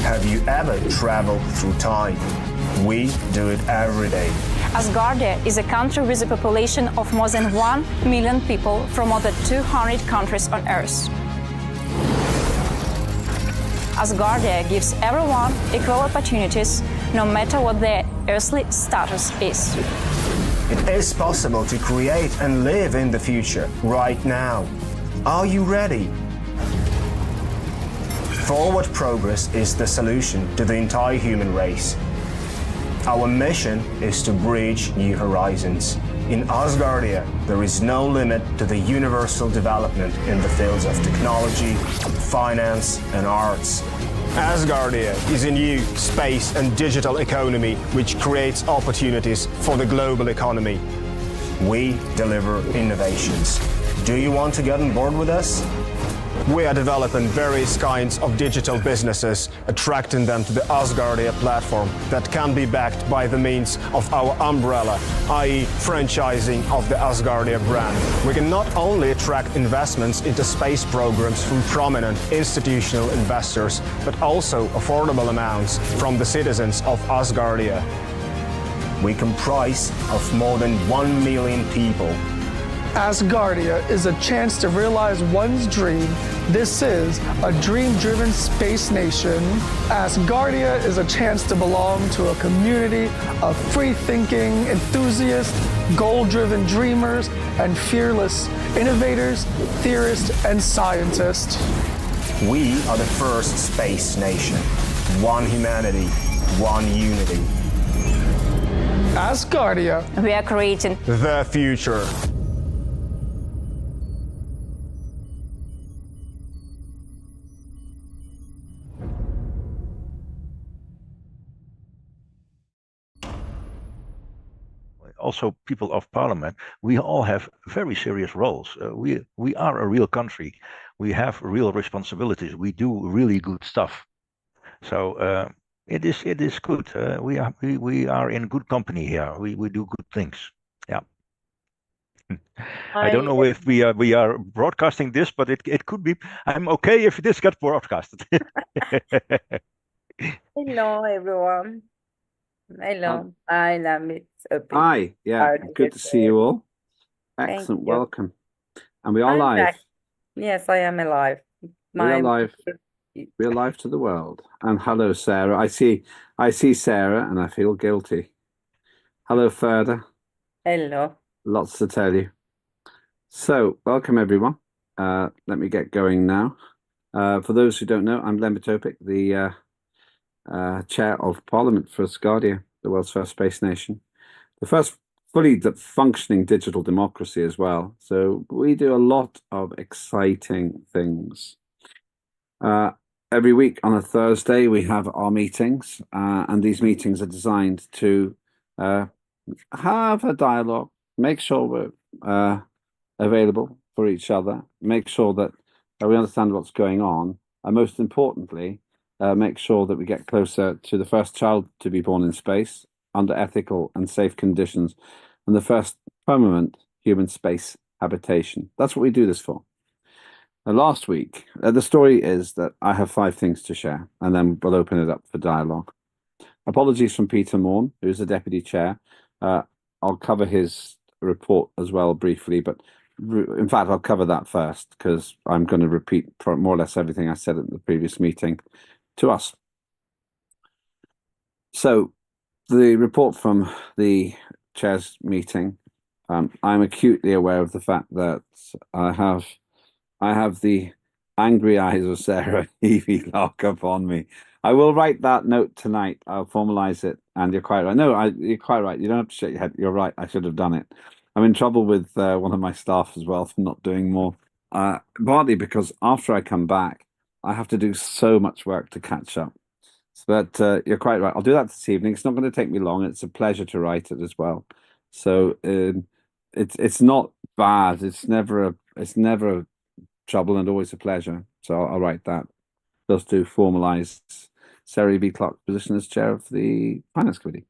Have you ever traveled through time? We do it every day. Asgardia is a country with a population of more than 1 million people from more than 200 countries on Earth. Asgardia gives everyone equal opportunities, no matter what their earthly status is. It is possible to create and live in the future right now. Are you ready? Forward progress is the solution to the entire human race. Our mission is to bridge new horizons. In Asgardia, there is no limit to the universal development in the fields of technology, finance, and arts. Asgardia is a new space and digital economy which creates opportunities for the global economy. We deliver innovations. Do you want to get on board with us? We are developing various kinds of digital businesses, attracting them to the Asgardia platform that can be backed by the means of our umbrella, i.e. franchising of the Asgardia brand. We can not only attract investments into space programs from prominent institutional investors, but also affordable amounts from the citizens of Asgardia. We comprise of more than 1 million people. Asgardia is a chance to realize one's dream. This is a dream-driven space nation. Asgardia is a chance to belong to a community of free-thinking enthusiasts, goal-driven dreamers, and fearless innovators, theorists, and scientists. We are the first space nation. One humanity, one unity. Asgardia. We are creating the future. Also, people of parliament, we all have very serious roles. We are a real country. We have real responsibilities. We do really good stuff. So it is good. We are in good company here. We do good things. Yeah. I don't know if we are broadcasting this, but it could be. I'm okay if this gets broadcasted. Hello, everyone. Hello. I love it. Hi, yeah, good to see you all. Excellent, welcome. And we are live. Back. Yes, I am alive. We are live. We are live to the world. And hello, Sarah. I see Sarah, and I feel guilty. Hello, Ferda. Hello. Lots to tell you. So, welcome everyone. Let me get going now. For those who don't know, I'm Len Topic, the Chair of Parliament for Asgardia, the world's first space nation. The first fully functioning digital democracy as well. So we do a lot of exciting things. Every week on a Thursday, we have our meetings, and these meetings are designed to have a dialogue, make sure we're available for each other, make sure that we understand what's going on, and most importantly, make sure that we get closer to the first child to be born in space under ethical and safe conditions, and the first permanent human space habitation. That's what we do this for. Last week, the story is that I have 5 things to share, and then we'll open it up for dialogue. Apologies from Peter Morn, who's the Deputy Chair. I'll cover his report as well briefly, but in fact, I'll cover that first because I'm going to repeat more or less everything I said at the previous meeting to us. So the report from the Chair's meeting, I'm acutely aware of the fact that I have the angry eyes of Sarah Evie lock upon me. I will write that note tonight. I'll formalize it. And you're quite right. No, you're quite right. You don't have to shake your head. You're right. I should have done it. I'm in trouble with one of my staff as well for not doing more. Partly because after I come back, I have to do so much work to catch up. But you're quite right. I'll do that this evening. It's not going to take me long. It's a pleasure to write it as well. So it's not bad. It's never a trouble and always a pleasure. So I'll write that. Just to formalise Sarah B. Clark's position as chair of the Finance Committee.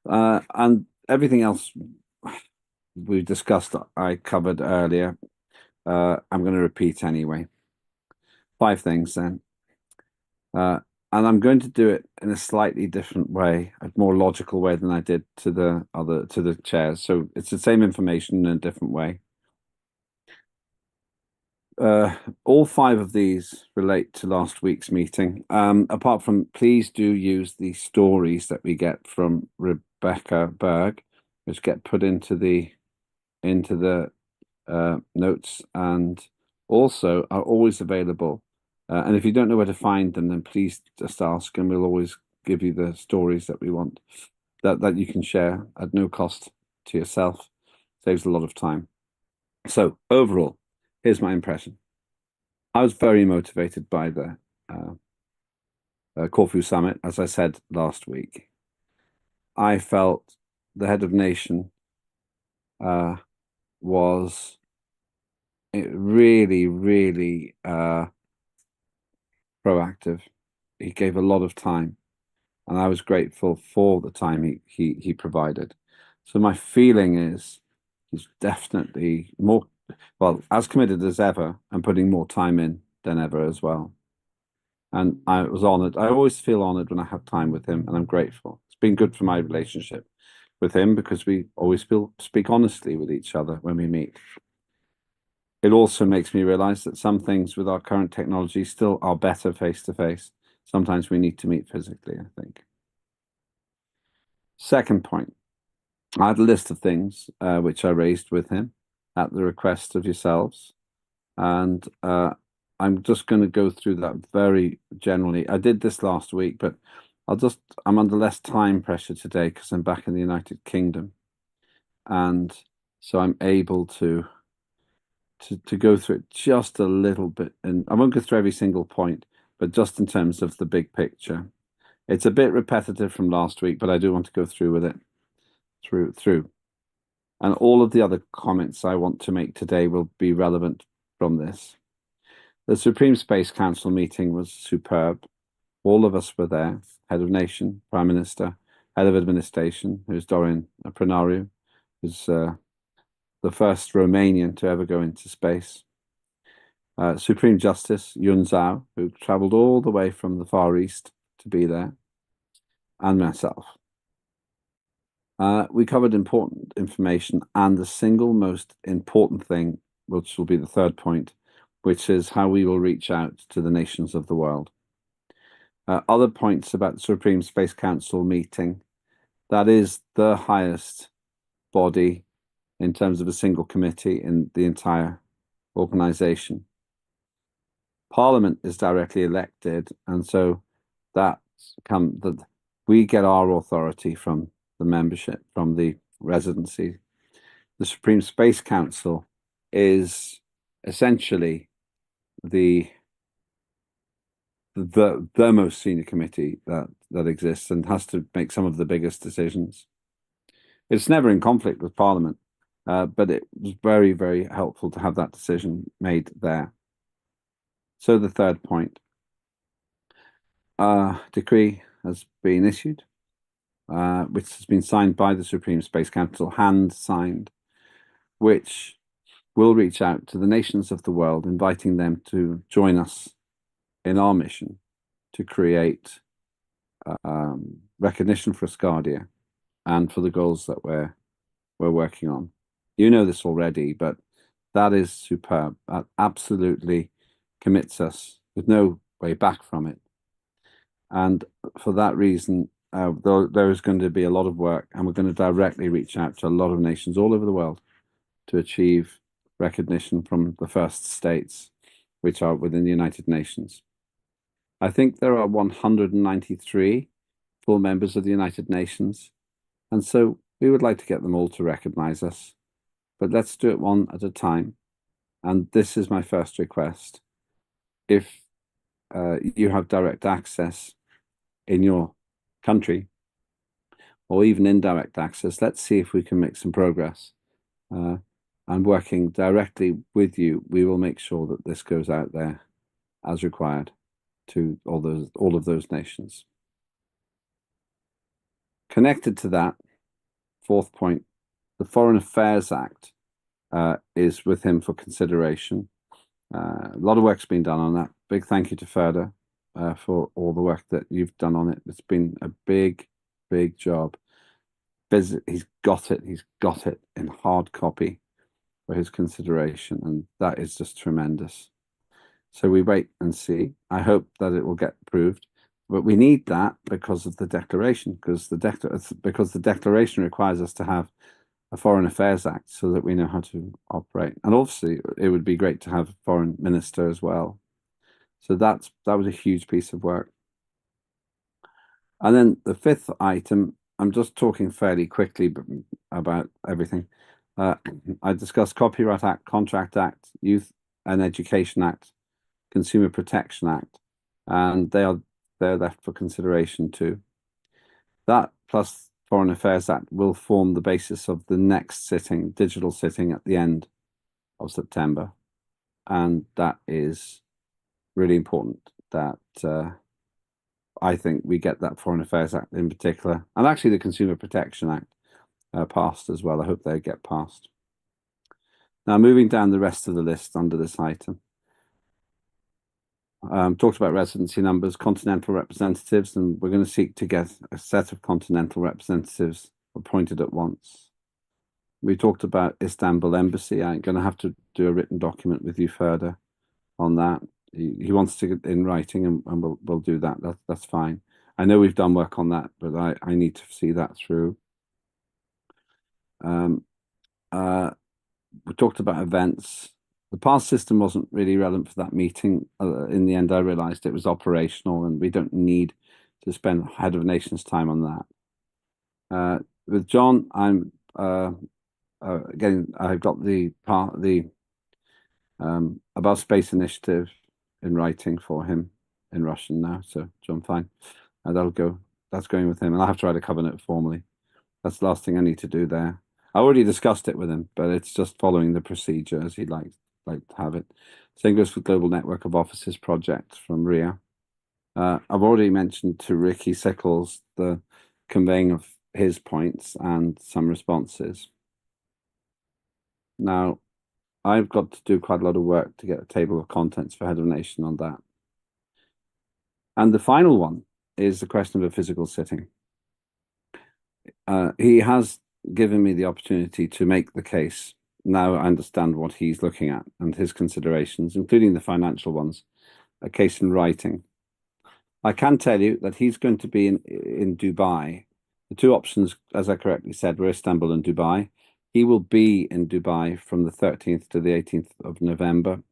And everything else we discussed, I covered earlier. I'm going to repeat anyway. 5 things then. and I'm going to do it in a slightly different way, a more logical way than I did to the chairs. So it's the same information in a different way. All 5 of these relate to last week's meeting. Apart from, please do use the stories that we get from Rebecca Berg, which get put into the notes, and also are always available. And if you don't know where to find them, then please just ask, and we'll always give you the stories that we want, that you can share at no cost to yourself. Saves a lot of time. So overall, here's my impression. I was very motivated by the Corfu summit, as I said last week. I felt the head of nation was really, really proactive. He gave a lot of time, and I was grateful for the time he provided. So my feeling is he's definitely more, well, as committed as ever, and putting more time in than ever as well. And I was honored. I always feel honored when I have time with him, and I'm grateful. It's been good for my relationship with him because we always speak honestly with each other when we meet. It also makes me realize that some things with our current technology still are better face to face. Sometimes we need to meet physically, I think. Second point, I had a list of things which I raised with him at the request of yourselves. And I'm just going to go through that very generally. I did this last week, but I'm under less time pressure today because I'm back in the United Kingdom. And so I'm able to go through it just a little bit. And I won't go through every single point, but just in terms of the big picture. It's a bit repetitive from last week, but I do want to go through with it through. And all of the other comments I want to make today will be relevant from this. The Supreme Space Council meeting was superb. All of us were there. Head of Nation, Prime Minister, Head of Administration, who's Dorian Prinariu, who's the first Romanian to ever go into space. Supreme Justice Yun Zhao, who travelled all the way from the Far East to be there, and myself. We covered important information, and the single most important thing, which will be the third point, which is how we will reach out to the nations of the world. Other points about the Supreme Space Council meeting, that is the highest body in terms of a single committee in the entire organization. Parliament is directly elected, and so we get our authority from the membership, from the residency. The Supreme Space Council is essentially the most senior committee that exists and has to make some of the biggest decisions. It's never in conflict with Parliament, but it was very, very helpful to have that decision made there. So the third point, decree has been issued, which has been signed by the Supreme Space Council, hand-signed, which will reach out to the nations of the world, inviting them to join us in our mission to create recognition for Asgardia and for the goals that we're working on. You know this already, but that is superb. That absolutely commits us with no way back from it. And for that reason, there is going to be a lot of work, and we're going to directly reach out to a lot of nations all over the world to achieve recognition from the first states, which are within the United Nations. I think there are 193 full members of the United Nations, and so we would like to get them all to recognize us. But let's do it one at a time. And this is my first request. If you have direct access in your country, or even indirect access, let's see if we can make some progress. And working directly with you, we will make sure that this goes out there as required to all of those nations. Connected to that, fourth point, the Foreign Affairs Act is with him for consideration. A lot of work's been done on that. Big thank you to Ferda for all the work that you've done on it. It's been a big, big job. He's got it. He's got it in hard copy for his consideration, and that is just tremendous. So we wait and see. I hope that it will get approved, but we need that because of the declaration, because the declaration requires us to have a Foreign Affairs Act so that we know how to operate. And obviously, it would be great to have a foreign minister as well. So that was a huge piece of work. And then the fifth item, I'm just talking fairly quickly about everything. I discussed Copyright Act, Contract Act, Youth and Education Act, Consumer Protection Act, and they're left for consideration too. That plus Foreign Affairs Act will form the basis of the next sitting, digital sitting at the end of September, and that is really important that I think we get that Foreign Affairs Act in particular, and actually the Consumer Protection Act passed as well. I hope they get passed. Now, moving down the rest of the list under this item. Talked about residency numbers, continental representatives, and we're going to seek to get a set of continental representatives appointed at once. We talked about Istanbul Embassy. I'm going to have to do a written document with you further on that. He wants to get in writing, and we'll do that. That's fine. I know we've done work on that, but I need to see that through. We talked about events. The pass system wasn't really relevant for that meeting. In the end, I realized it was operational, and we don't need to spend Head of Nations time on that. With John, I'm again. I've got the Above Space Initiative in writing for him in Russian now. So John, fine. That'll go. That's going with him, and I'll have to write a cover note formally. That's the last thing I need to do there. I already discussed it with him, but it's just following the procedure as he'd like to have it. Same goes for Global Network of Offices project from RIA. I've already mentioned to Ricky Sickles the conveying of his points and some responses. Now, I've got to do quite a lot of work to get a table of contents for Head of Nation on that. And the final one is the question of a physical sitting. He has given me the opportunity to make the case. Now I understand what he's looking at and his considerations, including the financial ones, a case in writing. I can tell you that he's going to be in Dubai. The two options, as I correctly said, were Istanbul and Dubai. He will be in Dubai from the 13th to the 18th of November.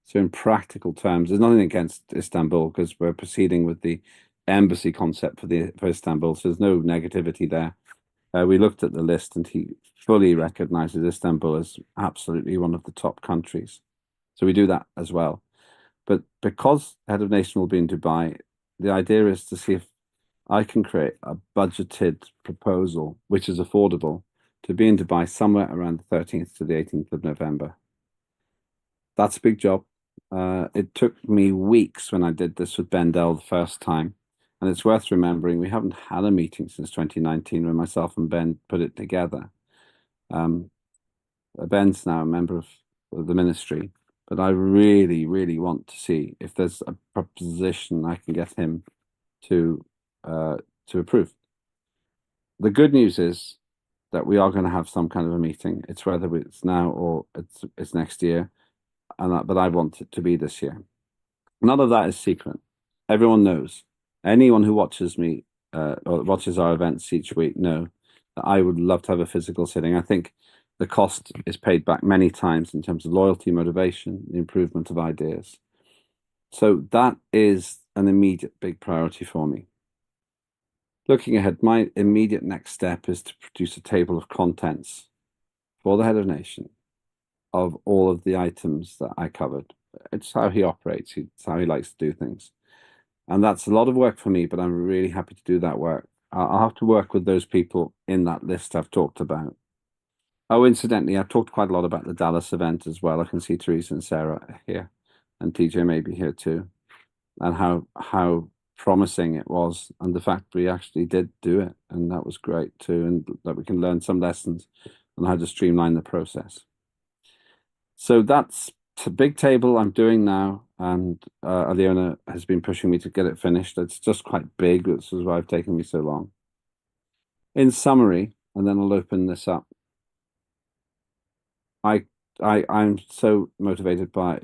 So in practical terms, there's nothing against Istanbul because we're proceeding with the embassy concept for Istanbul. So there's no negativity there. We looked at the list, and he fully recognizes Istanbul as absolutely one of the top countries. So we do that as well. But because Head of Nation will be in Dubai, the idea is to see if I can create a budgeted proposal, which is affordable, to be in Dubai somewhere around the 13th to the 18th of November. That's a big job. It took me weeks when I did this with Ben Dell the first time. And it's worth remembering we haven't had a meeting since 2019 when myself and Ben put it together. Ben's now a member of the ministry, but I really, really want to see if there's a proposition I can get him to approve. The good news is that we are going to have some kind of a meeting. It's whether it's now or it's next year, but I want it to be this year. None of that is secret. Everyone knows. Anyone who watches me or watches our events each week know that I would love to have a physical sitting. I think the cost is paid back many times in terms of loyalty, motivation, the improvement of ideas. So that is an immediate big priority for me. Looking ahead, my immediate next step is to produce a table of contents for the Head of Nation of all of the items that I covered. It's how he operates. It's how he likes to do things. And that's a lot of work for me, but I'm really happy to do that work. I'll have to work with those people in that list I've talked about. Oh, incidentally, I've talked quite a lot about the Dallas event as well. I can see Teresa and Sarah here, and TJ may be here too, and how promising it was, and the fact we actually did do it, and that was great too, and that we can learn some lessons on how to streamline the process. So that's big table I'm doing now, and Aliona has been pushing me to get it finished. It's just quite big. This is why it's taken me so long. In summary, and then I'll open this up. I'm so motivated by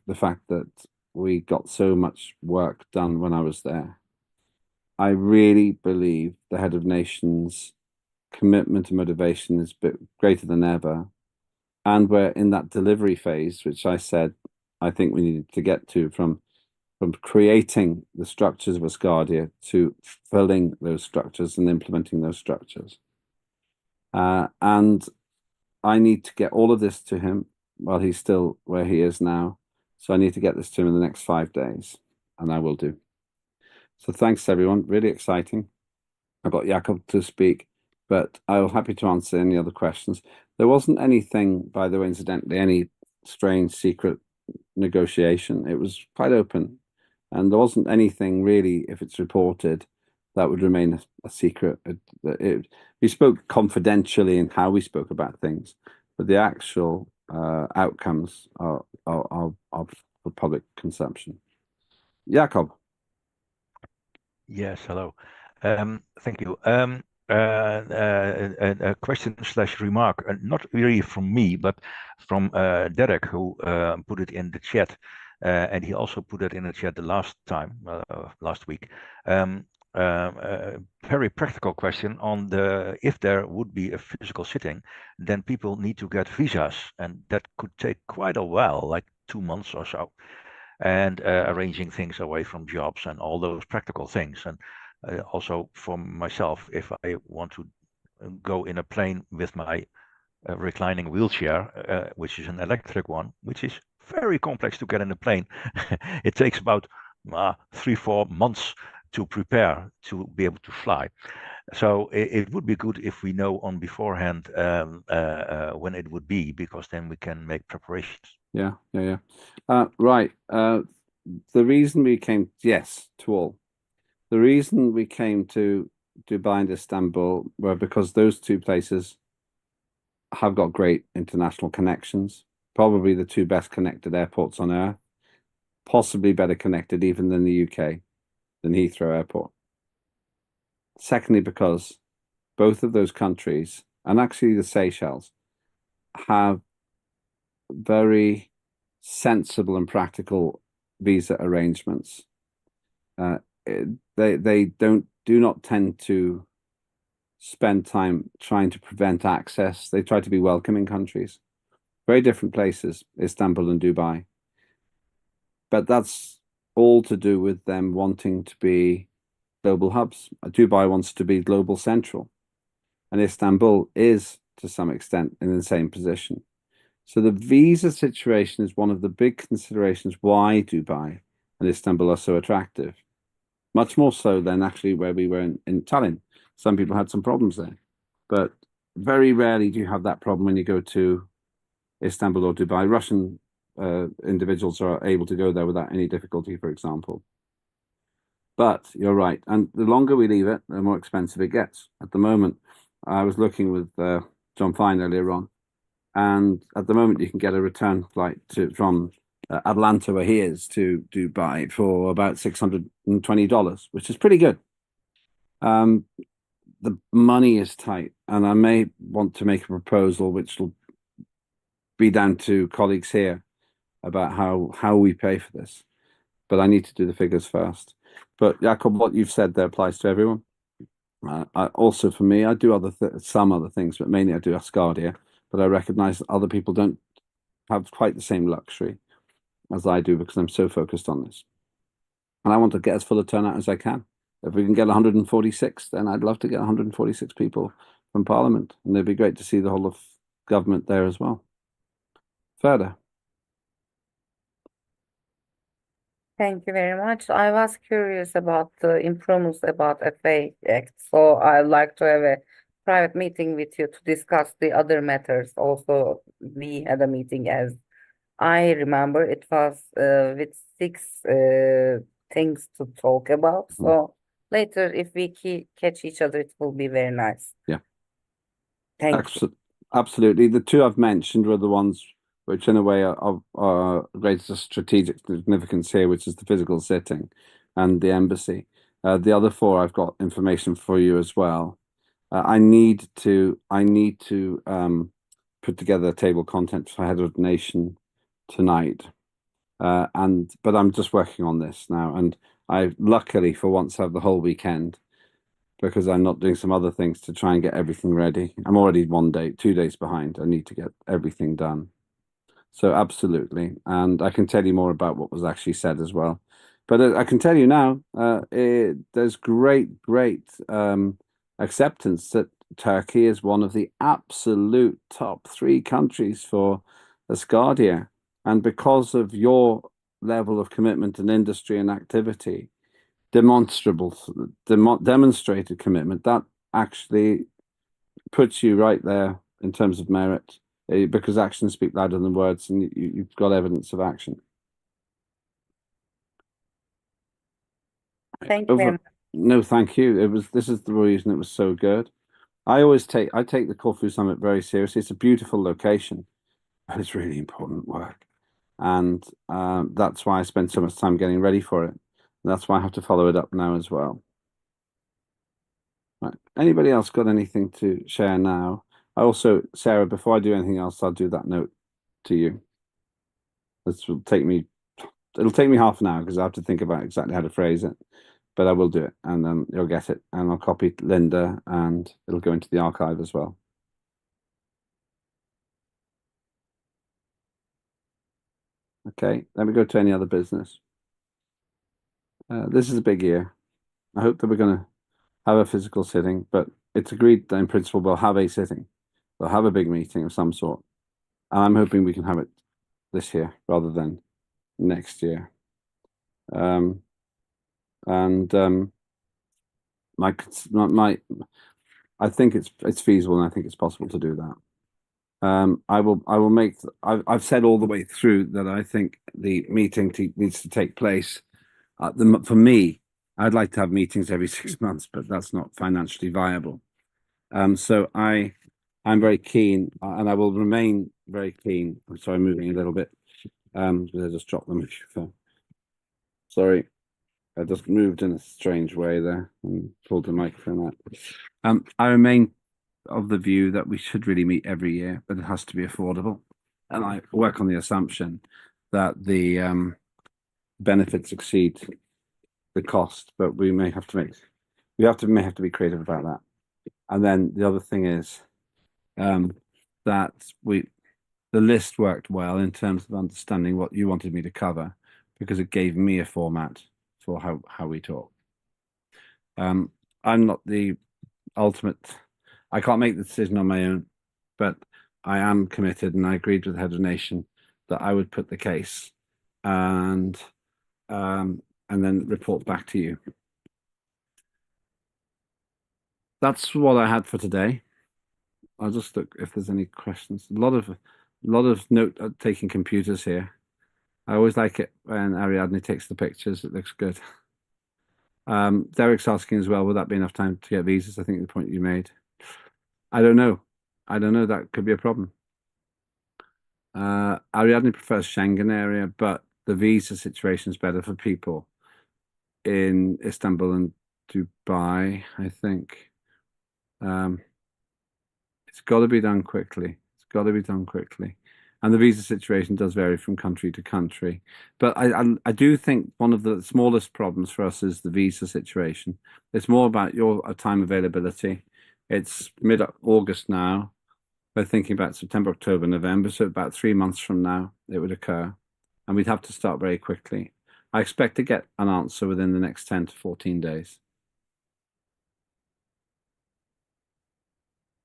the fact that we got so much work done when I was there. I really believe the head of nations' commitment and motivation is greater than ever. And we're in that delivery phase, which I said I think we needed to get to from creating the structures of Asgardia to filling those structures and implementing those structures. And I need to get all of this to him while he's still where he is now. So I need to get this to him in the next 5 days, and I will do. So thanks, everyone. Really exciting. I got Jakob to speak, but I'm happy to answer any other questions. There wasn't anything, by the way, incidentally, any strange secret negotiation. It was quite open, and there wasn't anything really, if it's reported, that would remain a secret. We spoke confidentially in how we spoke about things, but the actual outcomes are for public consumption. Jakob. Yes, hello. Thank you. A question slash remark, not really from me, but from Derek, who put it in the chat, and he also put it in the chat the last time, last week. Very practical question on if there would be a physical sitting, then people need to get visas, and that could take quite a while, like 2 months or so, and arranging things away from jobs and all those practical things. And also for myself, if I want to go in a plane with my reclining wheelchair, which is an electric one, which is very complex to get in a plane, it takes about 3-4 months to prepare to be able to fly. So it would be good if we know on beforehand when it would be, because then we can make preparations. Yeah. Right. The reason we came, yes, to all. The reason we came to Dubai and Istanbul were because those two places have got great international connections, probably the two best connected airports on earth, possibly better connected even than the UK, than Heathrow Airport. Secondly, because both of those countries, and actually the Seychelles, have very sensible and practical visa arrangements. They do not tend to spend time trying to prevent access. They try to be welcoming countries. Very different places, Istanbul and Dubai. But that's all to do with them wanting to be global hubs. Dubai wants to be global central, and Istanbul is, to some extent, in the same position. So the visa situation is one of the big considerations why Dubai and Istanbul are so attractive. Much more so than actually where we were in Tallinn. Some people had some problems there, but very rarely do you have that problem when you go to Istanbul or Dubai. Russian individuals are able to go there without any difficulty, for example. But you're right, and the longer we leave it, the more expensive it gets. At the moment, I was looking with John Fine earlier on, and at the moment you can get a return flight from Atlanta, where he is, to Dubai for about $620, which is pretty good. The money is tight, and I may want to make a proposal which will be down to colleagues here about how we pay for this. But I need to do the figures first. But Jakob, what you've said there applies to everyone. Also for me, I do some other things, but mainly I do Asgardia. But I recognize that other people don't have quite the same luxury as I do, because I'm so focused on this. And I want to get as full a turnout as I can. If we can get 146, then I'd love to get 146 people from Parliament. And it'd be great to see the whole of government there as well. Further. Thank you very much. I was curious about the improvements about FA Act, so I'd like to have a private meeting with you to discuss the other matters. Also, we had a meeting, as I remember, it was with 6 things to talk about. So later, if we catch each other, it will be very nice. Yeah. Thank you. Absolutely. The two I've mentioned were the ones which in a way are greatest strategic significance here, which is the physical sitting and the embassy. The other four, I've got information for you as well. I need to put together a table of contents for head of nation tonight, but I'm just working on this now, and I luckily for once have the whole weekend because I'm not doing some other things to try and get everything ready. I'm already 2 days behind. I need to get everything done. So absolutely, and I can tell you more about what was actually said as well. But I can tell you now, there's great acceptance that Turkey is one of the absolute top 3 countries for Asgardia, and because of your level of commitment and industry and activity, demonstrated commitment, that actually puts you right there in terms of merit, because actions speak louder than words, and you've got evidence of action. Thank you very much. No, thank you. This is the reason it was so good. I take the Corfu Summit very seriously. It's a beautiful location, but it's really important work, and that's why I spend so much time getting ready for it. That's why I have to follow it up now as well. Right. Anybody else got anything to share now? I also, Sarah, before I do anything else, I'll do that note to you. It'll take me half an hour because I have to think about exactly how to phrase it, but I will do it, and then you'll get it, and I'll copy Linda, and it'll go into the archive as well. Okay, let me go to any other business. This is a big year. I hope that we're going to have a physical sitting, but it's agreed that in principle we'll have a sitting. We'll have a big meeting of some sort. And I'm hoping we can have it this year rather than next year. I think it's feasible, and I think it's possible to do that. I've said all the way through that I think the meeting needs to take place. For me, I'd like to have meetings every 6 months, but that's not financially viable. So I'm very keen, and I will remain very keen. I'm sorry, moving a little bit. I just dropped the microphone. Sorry, I just moved in a strange way there and pulled the microphone out. I remain of the view that we should really meet every year, but it has to be affordable. And I work on the assumption that the benefits exceed the cost, but we may have to be creative about that. And then the other thing is that the list worked well in terms of understanding what you wanted me to cover, because it gave me a format for how we talk. I'm not the ultimate. I can't make the decision on my own, but I am committed, and I agreed with the head of nation that I would put the case and then report back to you. That's what I had for today. I'll just look if there's any questions. A lot of note-taking computers here. I always like it when Ariadne takes the pictures. It looks good. Derek's asking as well, will that be enough time to get visas? I think the point you made. I don't know. That could be a problem. Ariadne prefers Schengen area, but the visa situation is better for people in Istanbul and Dubai, I think. It's got to be done quickly. And the visa situation does vary from country to country. But I do think one of the smallest problems for us is the visa situation. It's more about your time availability. It's mid-August now. We're thinking about September, October, November. So about 3 months from now, it would occur. And we'd have to start very quickly. I expect to get an answer within the next 10 to 14 days.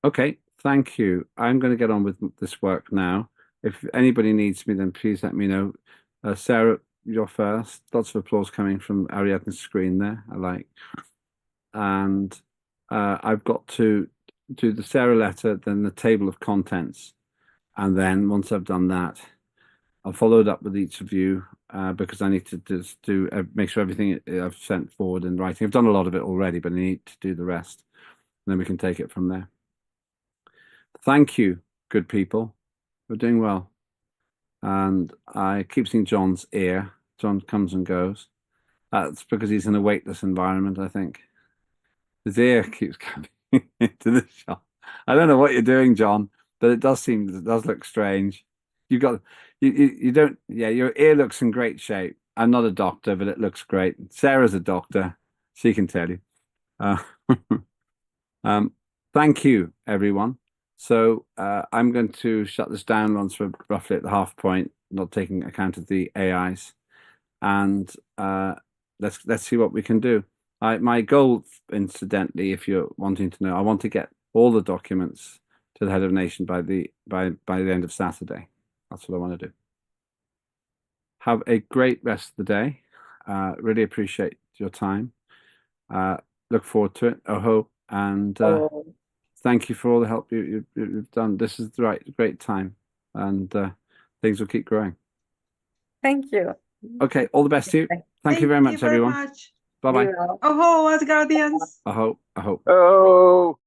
Okay, thank you. I'm going to get on with this work now. If anybody needs me, then please let me know. Sarah, you're first. Lots of applause coming from Ariadne's screen there. I like. And I've got to do the Sarah letter, then the table of contents. And then once I've done that, I'll follow it up with each of you because I need to just make sure everything I've sent forward in writing. I've done a lot of it already, but I need to do the rest. And then we can take it from there. Thank you, good people. We're doing well. and I keep seeing John's ear. John comes and goes. That's because he's in a weightless environment, I think. His ear keeps coming into the shot. I don't know what you're doing, John, but it does look strange. You don't, yeah, your ear looks in great shape. I'm not a doctor, but it looks great. Sarah's a doctor. She can tell you. Thank you, everyone. So I'm going to shut this down once we're roughly at the half point, not taking account of the AIs, and let's see what we can do. My goal, incidentally, if you're wanting to know, I want to get all the documents to the head of nation by the end of Saturday. That's what I want to do. Have a great rest of the day. Really appreciate your time. Look forward to it. Oho, and thank you for all the help you've done. This is the great time, and things will keep growing. Thank you. Okay, all the best to you. Thank you very much, everyone. Bye bye. Oh, Asgardians. Aho, aho. Oh.